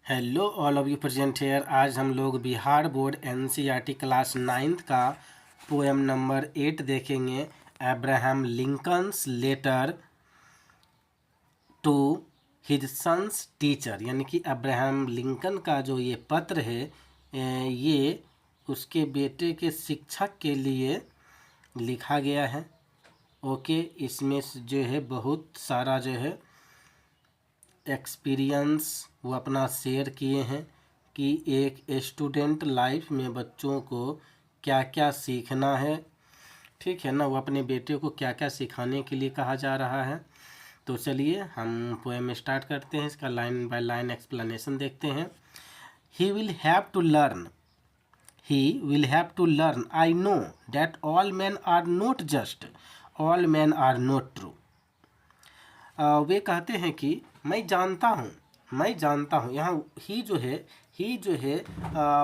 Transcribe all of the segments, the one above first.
Hello all of you present here. आज हम लोग Bihar board NCERT class 9th का पोएम नंबर 8 देखेंगे। Abraham Lincoln's letter to his son's teacher, यानी कि अब्राहम लिंकन का जो ये पत्र है ये उसके बेटे के शिक्षक के लिए लिखा गया है। ओके, इसमें जो है बहुत सारा जो है एक्सपीरियंस वो अपना शेयर किए हैं कि एक स्टूडेंट लाइफ में बच्चों को क्या क्या सीखना है। ठीक है ना, वो अपने बेटे को क्या क्या सिखाने के लिए कहा जा रहा है। तो चलिए हम पोएम स्टार्ट करते हैं, इसका लाइन बाय लाइन एक्सप्लेनेशन देखते हैं। He will have to learn, he will have to learn, I know that all man are not just, all man are not true. वे कहते हैं कि मैं जानता हूँ, मैं जानता हूँ। यहाँ ही जो है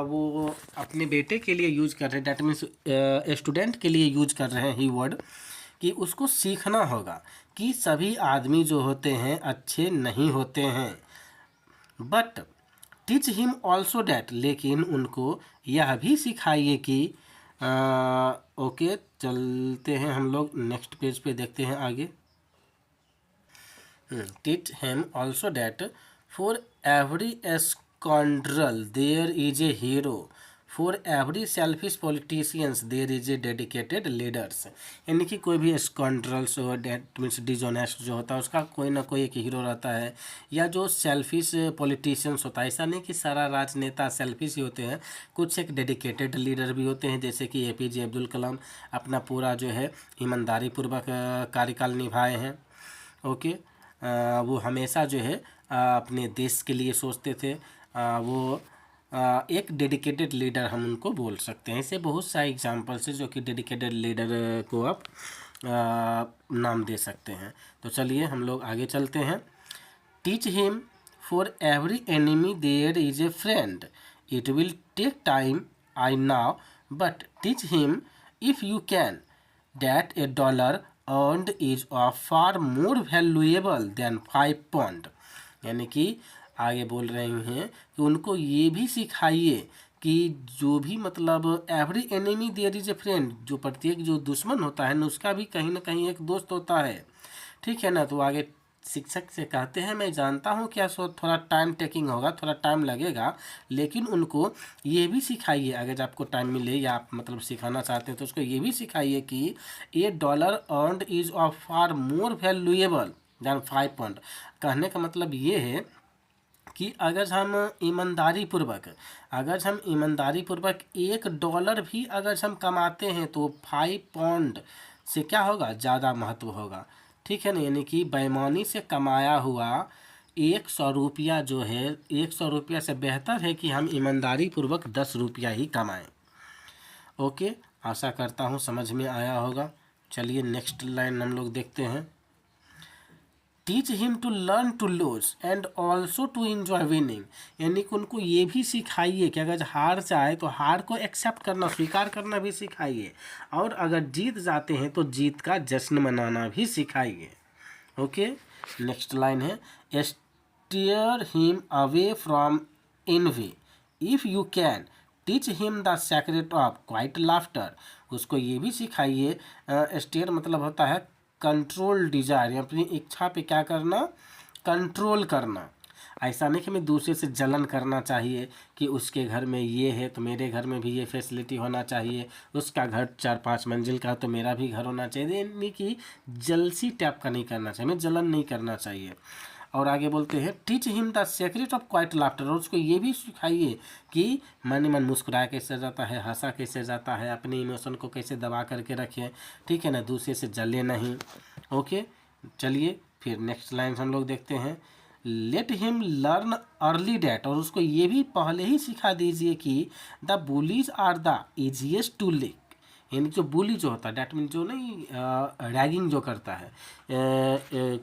वो अपने बेटे के लिए यूज कर रहे हैं, डैट मीन्स स्टूडेंट के लिए यूज कर रहे हैं ही वर्ड, कि उसको सीखना होगा कि सभी आदमी जो होते हैं अच्छे नहीं होते हैं। But teach him also that, लेकिन उनको यह भी सिखाइए कि ओके चलते हैं हम लोग नेक्स्ट पेज पे देखते हैं आगे। Teach him also that for every scoundrel there is a hero, for every selfish politicians there is a dedicated leaders। यानी कि कोई भी स्कॉन्ड्रल्स और डेट मीन्स डिजोनेस्ट जो होता है उसका कोई ना कोई एक हीरो रहता है, या जो सेल्फिश पॉलिटिशियंस होता है। ऐसा नहीं कि सारा राजनेता सेल्फिश ही होते हैं, कुछ एक डेडिकेटेड लीडर भी होते हैं, जैसे कि एपीजे अब्दुल कलाम अपना पूरा जो है ईमानदारी पूर्वक कार्यकाल निभाए हैं। ओके, वो हमेशा जो है अपने देश के लिए सोचते थे। वो एक डेडिकेटेड लीडर हम उनको बोल सकते हैं। ऐसे बहुत सारे एग्जांपल्स है जो कि डेडिकेटेड लीडर को आप नाम दे सकते हैं। तो चलिए हम लोग आगे चलते हैं। Teach him for every enemy there is a friend, it will take time I know, but teach him if you can that $1 earned is of far more valuable than 5 pound। यानी कि आगे बोल रहे हैं कि उनको ये भी सिखाइए कि जो भी मतलब every enemy there is a friend, जो प्रत्येक जो दुश्मन होता है ना उसका भी कहीं ना कहीं एक दोस्त होता है। ठीक है ना। तो आगे शिक्षक से कहते हैं मैं जानता हूँ क्या सो थोड़ा टाइम टेकिंग होगा, थोड़ा टाइम लगेगा, लेकिन उनको ये भी सिखाइए, अगर आपको टाइम मिले या आप मतलब सिखाना चाहते हैं तो उसको ये भी सिखाइए कि $1 earned is of far more valuable than 5 pound। कहने का मतलब ये है कि अगर हम ईमानदारी पूर्वक $1 भी अगर हम कमाते हैं तो 5 pound से क्या होगा, ज़्यादा महत्व होगा। ठीक है ना। यानी कि बेईमानी से कमाया हुआ 100 रुपया जो है, 100 रुपया से बेहतर है कि हम ईमानदारी पूर्वक 10 रुपया ही कमाएं। ओके, आशा करता हूँ समझ में आया होगा। चलिए नेक्स्ट लाइन हम लोग देखते हैं। Teach him to learn to lose and also to enjoy winning. यानी कि उनको ये भी सिखाइए कि अगर हार जाए तो हार को एक्सेप्ट करना, स्वीकार करना भी सिखाइए, और अगर जीत जाते हैं तो जीत का जश्न मनाना भी सिखाइए। ओके, नेक्स्ट लाइन है steer him away from envy if you can teach him the secret of quiet laughter. उसको ये भी सिखाइए, स्टीयर मतलब होता है कंट्रोल डिजायर, अपनी इच्छा पे क्या करना, कंट्रोल करना। ऐसा नहीं कि मैं दूसरे से जलन करना चाहिए कि उसके घर में ये है तो मेरे घर में भी ये फैसिलिटी होना चाहिए, उसका घर 4-5 मंजिल का तो मेरा भी घर होना चाहिए। यानी कि जलसी टाइप का नहीं करना चाहिए, हमें जलन नहीं करना चाहिए। और आगे बोलते हैं teach him the secret of quiet laughter. और उसको ये भी सिखाइए कि मन ही मन मुस्कुराया कैसे जाता है, हंसा कैसे जाता है, अपने इमोशन को कैसे दबा करके रखें। ठीक है ना, दूसरे से जले नहीं। ओके, चलिए फिर नेक्स्ट लाइन हम लोग देखते हैं। Let him learn early that. और उसको ये भी पहले ही सिखा दीजिए कि the bullies are the easiest to lick. यानी जो बुली जो होता है डैट मीन जो नहीं रैगिंग जो करता है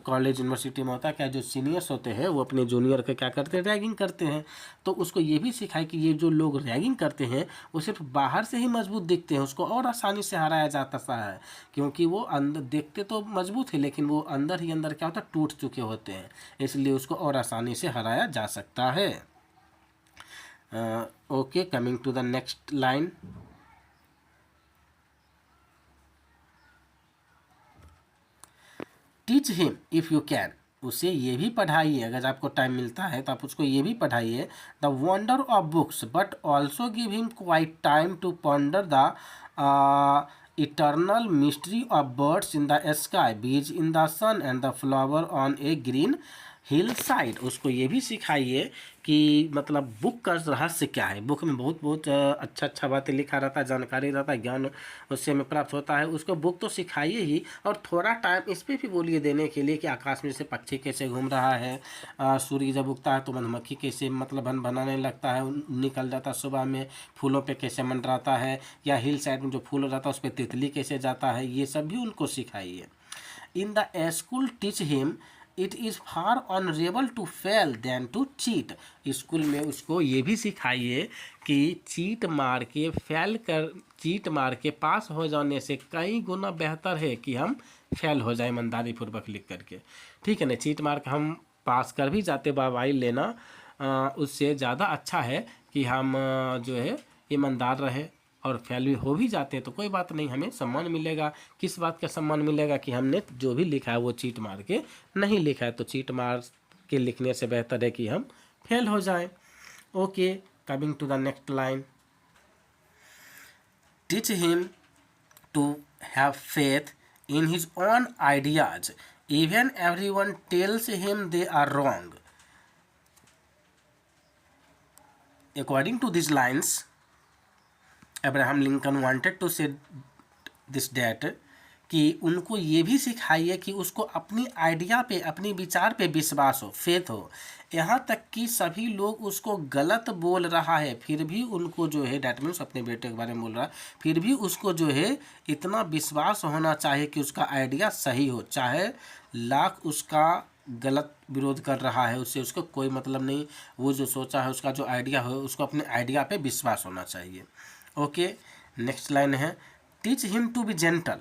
कॉलेज यूनिवर्सिटी में होता है क्या, जो सीनियर्स होते हैं वो अपने जूनियर के क्या करते हैं, रैगिंग करते हैं। तो उसको ये भी सिखाए कि ये जो लोग रैगिंग करते हैं वो सिर्फ बाहर से ही मजबूत दिखते हैं, उसको और आसानी से हराया जाता सा है, क्योंकि वो अंदर देखते तो मजबूत है लेकिन वो अंदर ही अंदर क्या होता है, टूट चुके होते हैं, इसलिए उसको और आसानी से हराया जा सकता है। Okay, coming to the next line. Teach him if you can, उसे ये भी पढ़ाइए, अगर आपको टाइम मिलता है तो आप उसको ये भी पढ़ाइए, the wonder of books, but also give him quiet time to ponder the eternal mystery of birds in the sky, bees in the sun and the flower on a green hill side. उसको ये भी सिखाइए कि मतलब book का रहस्य क्या है। बुक में बहुत बहुत अच्छा अच्छा बातें लिखा रहता है, जानकारी रहता है, ज्ञान उससे हमें प्राप्त होता है। उसको बुक तो सिखाइए ही, और थोड़ा टाइम इस पर भी बोलिए देने के लिए कि आकाश में जैसे पक्षी कैसे घूम रहा है, सूर्य जब उगता है तो मधुमक्खी कैसे मतलब बन बनाने लगता है, निकल जाता है सुबह में, फूलों पे कैसे मंडराता है, या हिल साइड में जो फूल रहता है उस पर तितली कैसे जाता है, ये सब भी उनको सिखाइए। In the school teach him it is far honourable to fail than to cheat. School में उसको ये भी सिखाइए कि चीट मार के पास हो जाने से कई गुना बेहतर है कि हम फेल हो जाए ईमानदारी पूर्वक लिख करके। ठीक है ना, चीट मार के हम पास कर भी जाते वाई लेना, उससे ज़्यादा अच्छा है कि हम जो है ईमानदार रहे, और फेल भी हो भी जाते हैं तो कोई बात नहीं, हमें सम्मान मिलेगा। किस बात का सम्मान मिलेगा कि हमने जो भी लिखा है वो चीट मार के नहीं लिखा है, तो चीट मार के लिखने से बेहतर है कि हम फेल हो जाएं। Okay, coming to the next line. Teach him to have faith in his own ideas even everyone tells him they are wrong. According to this lines, Abraham Lincoln wanted to say this that, कि उनको ये भी सिखाइए कि उसको अपनी idea पे, अपनी विचार पे विश्वास हो, फेथ हो। यहाँ तक कि सभी लोग उसको गलत बोल रहा है फिर भी उनको जो है, डैट मीन्स अपने बेटे के बारे में बोल रहा है, फिर भी उसको जो है इतना विश्वास होना चाहिए कि उसका आइडिया सही हो, चाहे लाख उसका गलत विरोध कर रहा है, उससे उसको कोई मतलब नहीं। वो जो सोचा है, उसका जो आइडिया हो, उसको अपने आइडिया पे विश्वास होना चाहिए। ओके, नेक्स्ट लाइन है, teach him to be gentle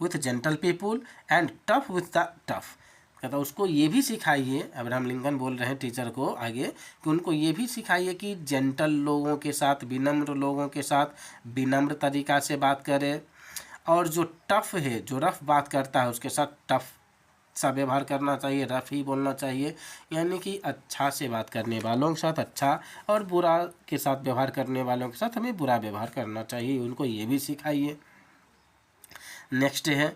with gentle people and tough with the tough. कहता उसको ये भी सिखाइए, अब्राहम लिंकन बोल रहे हैं टीचर को आगे, कि उनको ये भी सिखाइए कि जेंटल लोगों के साथ, विनम्र लोगों के साथ विनम्र तरीक़ा से बात करे, और जो टफ है, जो रफ बात करता है, उसके साथ टफ सा व्यवहार करना चाहिए, रफ ही बोलना चाहिए। यानी कि अच्छा से बात करने वालों के साथ अच्छा, और बुरा के साथ व्यवहार करने वालों के साथ हमें बुरा व्यवहार करना चाहिए, उनको ये भी सिखाइए। नेक्स्ट है,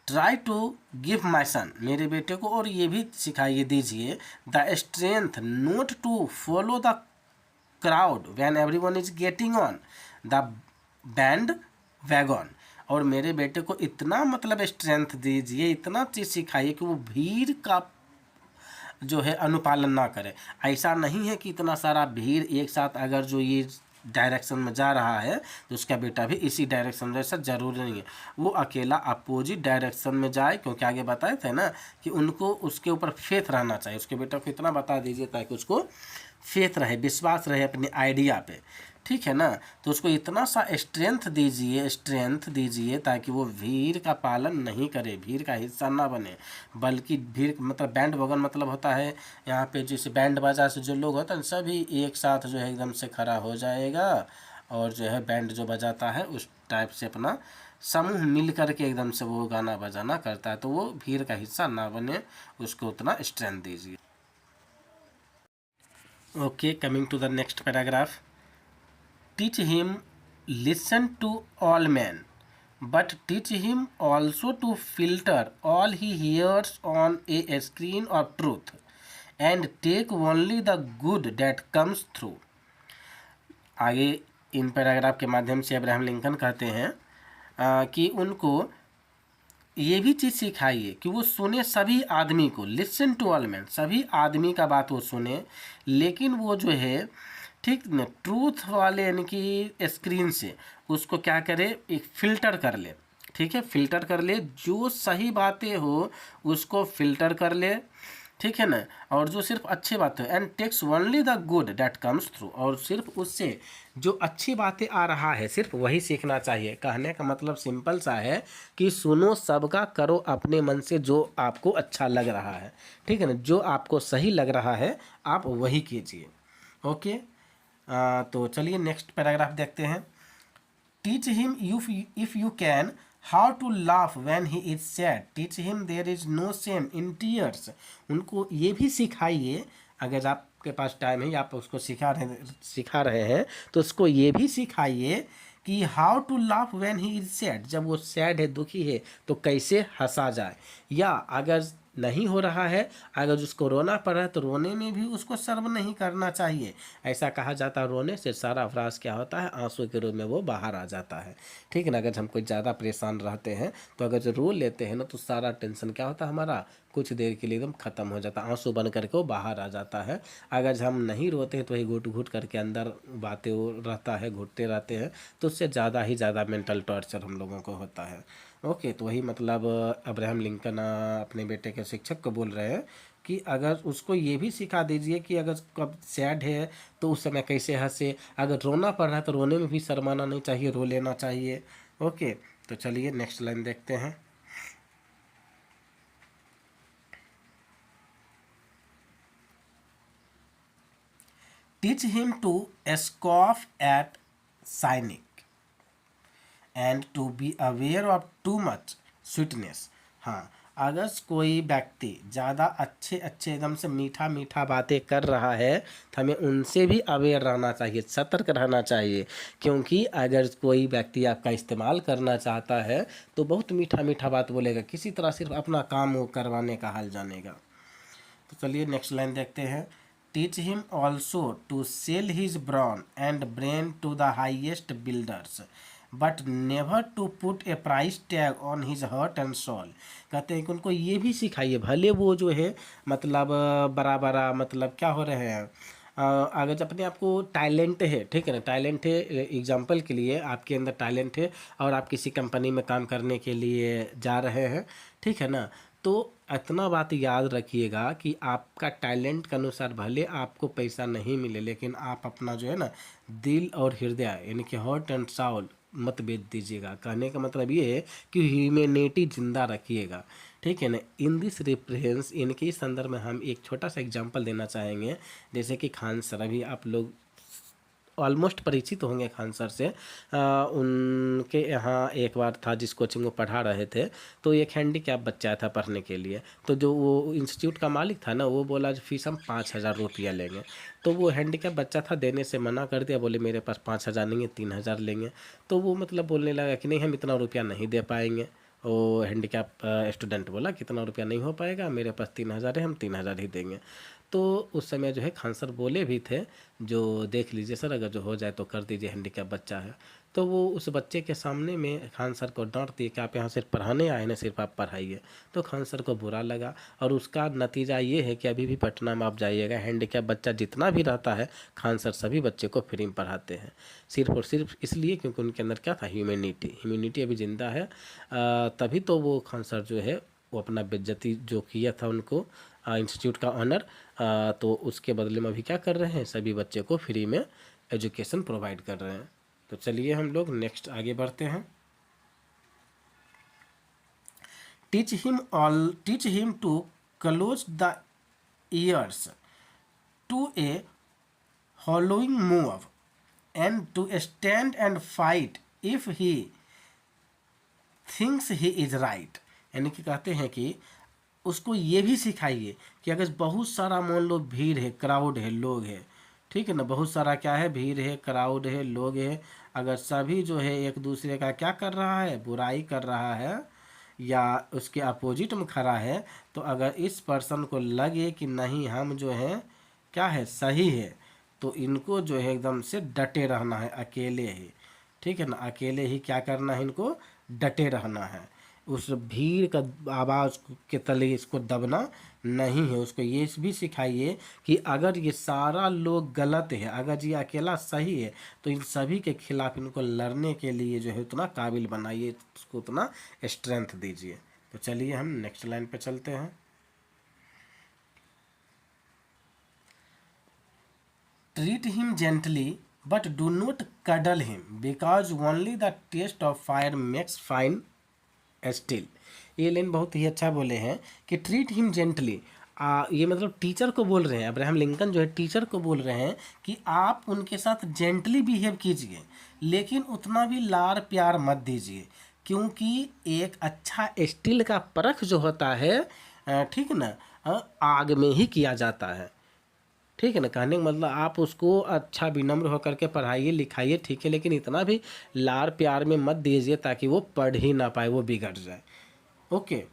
try to give my son, मेरे बेटे को और ये भी सिखाइए दीजिए, the strength not to follow the crowd when everyone is getting on the bandwagon. और मेरे बेटे को इतना मतलब स्ट्रेंथ दीजिए, इतना चीज़ सिखाइए कि वो भीड़ का जो है अनुपालन ना करे। ऐसा नहीं है कि इतना सारा भीड़ एक साथ अगर जो ये डायरेक्शन में जा रहा है तो उसका बेटा भी इसी डायरेक्शन में, ऐसा जरूरी नहीं है वो अकेला अपोजिट डायरेक्शन में जाए, क्योंकि आगे बताए थे ना कि उनको उसके ऊपर फेथ रहना चाहिए। उसके बेटा को इतना बता दीजिए ताकि उसको फेथ रहे, विश्वास रहे अपने आइडिया पे, ठीक है ना। तो उसको इतना सा स्ट्रेंथ दीजिए ताकि वो भीड़ का पालन नहीं करे, भीड़ का हिस्सा ना बने, बल्कि भीड़ मतलब बैंड वगन मतलब होता है यहाँ पे जैसे बैंड बाजा से जो लोग होते हैं सभी एक साथ जो है एकदम से खड़ा हो जाएगा, और जो है बैंड जो बजाता है उस टाइप से अपना समूह मिल करके एकदम से वो गाना बजाना करता है, तो वो भीड़ का हिस्सा ना बने, उसको उतना स्ट्रेंथ दीजिए। Okay, coming to the next paragraph. Teach him listen to all men, but teach him also to filter all he hears on a screen of truth, and take only the good that comes through। आगे in paragraph के माध्यम से Abraham Lincoln कहते हैं कि उनको ये भी चीज़ सिखाइए कि वो सुने सभी आदमी को, लिसन टू ऑल मैन, सभी आदमी का बात वो सुने, लेकिन वो जो है ठीक न ट्रूथ वाले यानी कि स्क्रीन से उसको क्या करे, एक फ़िल्टर कर ले, ठीक है, फ़िल्टर कर ले, जो सही बातें हो उसको फ़िल्टर कर ले, ठीक है ना, और जो सिर्फ अच्छी बातें, and takes only the good that comes through, और सिर्फ उससे जो अच्छी बातें आ रहा है सिर्फ वही सीखना चाहिए। कहने का मतलब सिंपल सा है कि सुनो सबका, करो अपने मन से जो आपको अच्छा लग रहा है, ठीक है ना, जो आपको सही लग रहा है आप वही कीजिए। ओके, तो चलिए नेक्स्ट पैराग्राफ देखते हैं। Teach him if you can how to laugh when he is sad, teach him there is no shame in tears. उनको ये भी सिखाइए, अगर आपके पास टाइम है या आप उसको सिखा रहे हैं तो उसको ये भी सिखाइए कि how to laugh when he is sad, जब वो सैड है, दुखी है, तो कैसे हंसा जाए। या अगर नहीं हो रहा है, अगर उसको रोना पड़ रहा है तो रोने में भी उसको शर्म नहीं करना चाहिए। ऐसा कहा जाता है रोने से सारा अफराज क्या होता है, आंसू के रूप में वो बाहर आ जाता है। ठीक है ना, अगर हम कोई ज़्यादा परेशान रहते हैं तो अगर जो रो लेते हैं ना तो सारा टेंशन क्या होता है हमारा, कुछ देर के लिए एकदम ख़त्म हो जाता है, आंसू बन करके वो बाहर आ जाता है। अगर हम नहीं रोते हैं तो वही घुट घुट करके अंदर बातें वो रहता है, घुटते रहते हैं, तो उससे ज़्यादा ही ज़्यादा मेंटल टॉर्चर हम लोगों को होता है। ओके, तो वही मतलब अब्राहम लिंकन अपने बेटे के शिक्षक को बोल रहे हैं कि अगर उसको ये भी सिखा दीजिए कि अगर कब सैड है तो उस समय कैसे हंसे, अगर रोना पड़ रहा है तो रोने में भी शर्माना नहीं चाहिए, रो लेना चाहिए। ओके, तो चलिए नेक्स्ट लाइन देखते हैं। Teach him to scoff at cynic and to be aware of too much sweetness. हाँ, अगर कोई व्यक्ति ज़्यादा अच्छे अच्छे एकदम से मीठा मीठा बातें कर रहा है तो हमें उनसे भी अवेयर रहना चाहिए, सतर्क रहना चाहिए। क्योंकि अगर कोई व्यक्ति आपका इस्तेमाल करना चाहता है तो बहुत मीठा मीठा बात बोलेगा, किसी तरह सिर्फ अपना काम वो करवाने का हाल जानेगा। तो चलिए नेक्स्ट लाइन देखते हैं। Teach him also to sell his brawn and brain to the highest builders but never to put a price tag on his heart and soul. कहते हैं कि उनको ये भी सिखाइए, भले वो जो है मतलब बड़ा बड़ा मतलब क्या हो रहे हैं, अगर अपने आप को टैलेंट है, ठीक है ना, टैलेंट है, एग्जांपल के लिए आपके अंदर टैलेंट है और आप किसी कंपनी में काम करने के लिए जा रहे हैं, ठीक है ना, तो इतना बात याद रखिएगा कि आपका टैलेंट के अनुसार भले आपको पैसा नहीं मिले, लेकिन आप अपना जो है ना दिल और हृदय यानी कि हार्ट एंड साउल मत बेच दीजिएगा। कहने का मतलब ये है कि ह्यूमैनिटी जिंदा रखिएगा। ठीक है ना, इन दिस रेफरेंस, इनके संदर्भ में हम एक छोटा सा एग्जांपल देना चाहेंगे। जैसे कि खान सर, अभी आप लोग ऑलमोस्ट परिचित होंगे खान सर से। उनके यहाँ एक बार था जिस कोचिंग में पढ़ा रहे थे, तो एक हैंडीकैप बच्चा था पढ़ने के लिए, तो जो वो इंस्टीट्यूट का मालिक था ना, वो बोला जो फीस हम 5,000 रुपया लेंगे। तो वो हैंडीकैप बच्चा था, देने से मना कर दिया, बोले मेरे पास 5,000 नहीं है, 3,000 लेंगे। तो वो मतलब बोलने लगा कि नहीं, हम इतना रुपया नहीं दे पाएंगे। वो हैंडीकैप स्टूडेंट बोला कितना रुपया नहीं हो पाएगा, मेरे पास 3,000 है, हम 3,000 ही देंगे। तो उस समय जो है खान सर बोले भी थे जो देख लीजिए सर, अगर जो हो जाए तो कर दीजिए, हैंडीकैप बच्चा है। तो वो उस बच्चे के सामने में खान सर को डांट दिए कि आप यहाँ सिर्फ पढ़ाने आए ना, सिर्फ आप पढ़ाइए। तो खान सर को बुरा लगा और उसका नतीजा ये है कि अभी भी पटना में आप जाइएगा, हैंडीकैप बच्चा जितना भी रहता है खान सर सभी बच्चे को फ्री में पढ़ाते हैं, सिर्फ और सिर्फ इसलिए क्योंकि उनके अंदर क्या था, ह्यूमैनिटी अभी ज़िंदा है। तभी तो वो खान सर जो है वो अपना बेइज्जती जो किया था उनको इंस्टीट्यूट का ऑनर, तो उसके बदले में अभी क्या कर रहे हैं, सभी बच्चे को फ्री में एजुकेशन प्रोवाइड कर रहे हैं। तो चलिए हम लोग नेक्स्ट आगे बढ़ते हैं। Teach him to close the ears to a howling mob and to stand and fight if he thinks he is right. यानी कि कहते हैं कि उसको ये भी सिखाइए कि अगर बहुत सारा मान लो भीड़ है, क्राउड है, लोग है, ठीक है ना, बहुत सारा क्या है, भीड़ है, क्राउड है, लोग है, अगर सभी जो है एक दूसरे का क्या कर रहा है, बुराई कर रहा है या उसके अपोजिट में खड़ा है, तो अगर इस पर्सन को लगे कि नहीं हम जो है क्या है, सही है, तो इनको जो है एकदम से डटे रहना है, अकेले ही, ठीक है ना, अकेले ही क्या करना है, इनको डटे रहना है। उस भीड़ का आवाज़ के तले इसको दबना नहीं है। उसको ये भी सिखाइए कि अगर ये सारा लोग गलत है, अगर ये अकेला सही है, तो इन सभी के खिलाफ इनको लड़ने के लिए जो है उतना काबिल बनाइए, उसको उतना स्ट्रेंथ दीजिए। तो चलिए हम नेक्स्ट लाइन पे चलते हैं। Treat him gently but do not cuddle him because only the test of fire makes fine steel. ये लाइन बहुत ही अच्छा बोले हैं कि ट्रीट हिम जेंटली, ये मतलब टीचर को बोल रहे हैं, अब्राहम लिंकन जो है टीचर को बोल रहे हैं कि आप उनके साथ जेंटली बिहेव कीजिए, लेकिन उतना भी लाड़ प्यार मत दीजिए, क्योंकि एक अच्छा स्टील का परख जो होता है, ठीक है ना, आग में ही किया जाता है। ठीक है ना, कहने का मतलब आप उसको अच्छा विनम्र होकर के पढ़ाइए लिखाइए, ठीक है, लेकिन इतना भी लाड़ प्यार में मत दीजिए ताकि वो पढ़ ही ना पाए, वो बिगड़ जाए। ओके,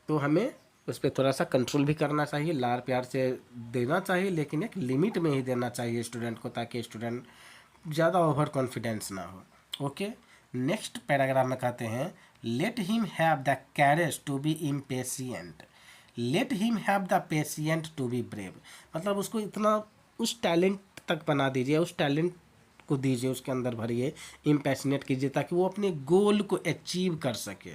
तो हमें उस पर थोड़ा सा कंट्रोल भी करना चाहिए, लाड़ प्यार से देना चाहिए, लेकिन एक लिमिट में ही देना चाहिए स्टूडेंट को, ताकि स्टूडेंट ज़्यादा ओवर कॉन्फिडेंस ना हो। ओके, नेक्स्ट पैराग्राफ में कहते हैं, let him have the courage to be impatient, let him have the patience to be brave. मतलब उसको इतना उस टैलेंट तक बना दीजिए, उस टैलेंट को दीजिए, उसके अंदर भरिए, इम्पैशनेट कीजिए, ताकि वो अपने गोल को अचीव कर सके।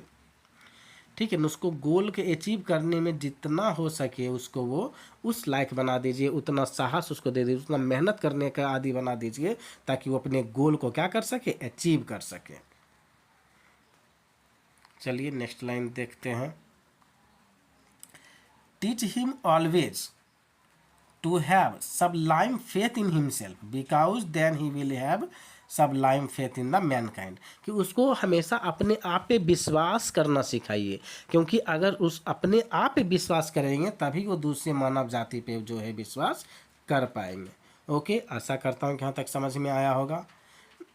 ठीक है ना, उसको गोल के अचीव करने में जितना हो सके उसको वो उस लायक बना दीजिए, उतना साहस उसको दे दीजिए, उतना मेहनत करने का आदी बना दीजिए, ताकि वो अपने गोल को क्या कर सके, अचीव कर सके। चलिए नेक्स्ट लाइन देखते हैं, teach him always to have sublime faith in himself because then he will have sublime faith in the mankind, कि उसको हमेशा अपने आप पे विश्वास करना सिखाइए, क्योंकि अगर उस अपने आप पे विश्वास करेंगे तभी वो दूसरे मानव जाति पे जो है विश्वास कर पाएंगे। ओके, आशा करता हूँ कि यहाँ तक समझ में आया होगा।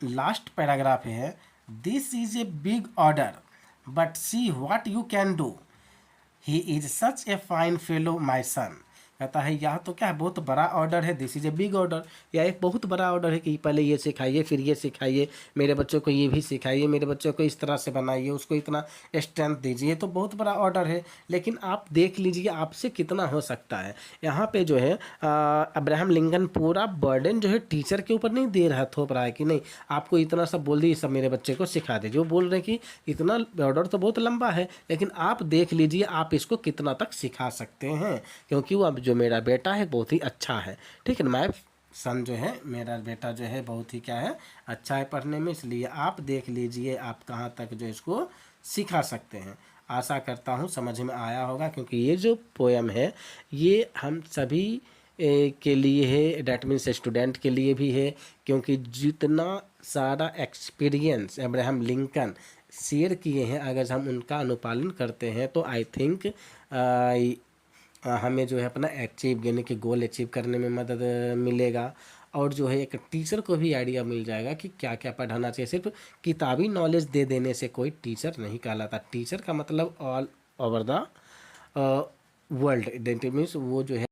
लास्ट पैराग्राफ है, this is a big order but see what you can do, he is such a fine fellow my son. कहता है यह तो क्या है, बहुत बड़ा ऑर्डर है, this is a big order, यह एक बहुत बड़ा ऑर्डर है कि पहले ये सिखाइए फिर ये सिखाइए, मेरे बच्चों को ये भी सिखाइए, मेरे बच्चों को इस तरह से बनाइए, उसको इतना स्ट्रेंथ दीजिए, तो बहुत बड़ा ऑर्डर है, लेकिन आप देख लीजिए आपसे कितना हो सकता है। यहाँ पे जो है अब्राहम लिंकन पूरा बर्डन जो है टीचर के ऊपर नहीं दे रहा, थोप रहा है कि नहीं आपको इतना सब बोल दी, सब मेरे बच्चे को सिखा दीजिए। वो बोल रहे हैं कि इतना ऑर्डर तो बहुत लंबा है, लेकिन आप देख लीजिए आप इसको कितना तक सिखा सकते हैं, क्योंकि वो अब जो मेरा बेटा है बहुत ही अच्छा है। ठीक है ना, मैं सन जो है, मेरा बेटा जो है बहुत ही क्या है, अच्छा है पढ़ने में, इसलिए आप देख लीजिए आप कहाँ तक जो इसको सिखा सकते हैं। आशा करता हूँ समझ में आया होगा, क्योंकि ये जो पोएम है ये हम सभी के लिए है, डैट मीन्स स्टूडेंट के लिए भी है, क्योंकि जितना सारा एक्सपीरियंस अब्राहम लिंकन शेयर किए हैं, अगर हम उनका अनुपालन करते हैं तो आई थिंक हमें जो है अपना अचीव यानी कि गोल अचीव करने में मदद मिलेगा, और जो है एक टीचर को भी आइडिया मिल जाएगा कि क्या क्या पढ़ाना चाहिए। सिर्फ किताबी नॉलेज दे देने से कोई टीचर नहीं कहलाता, टीचर का मतलब all over the world, means वो जो है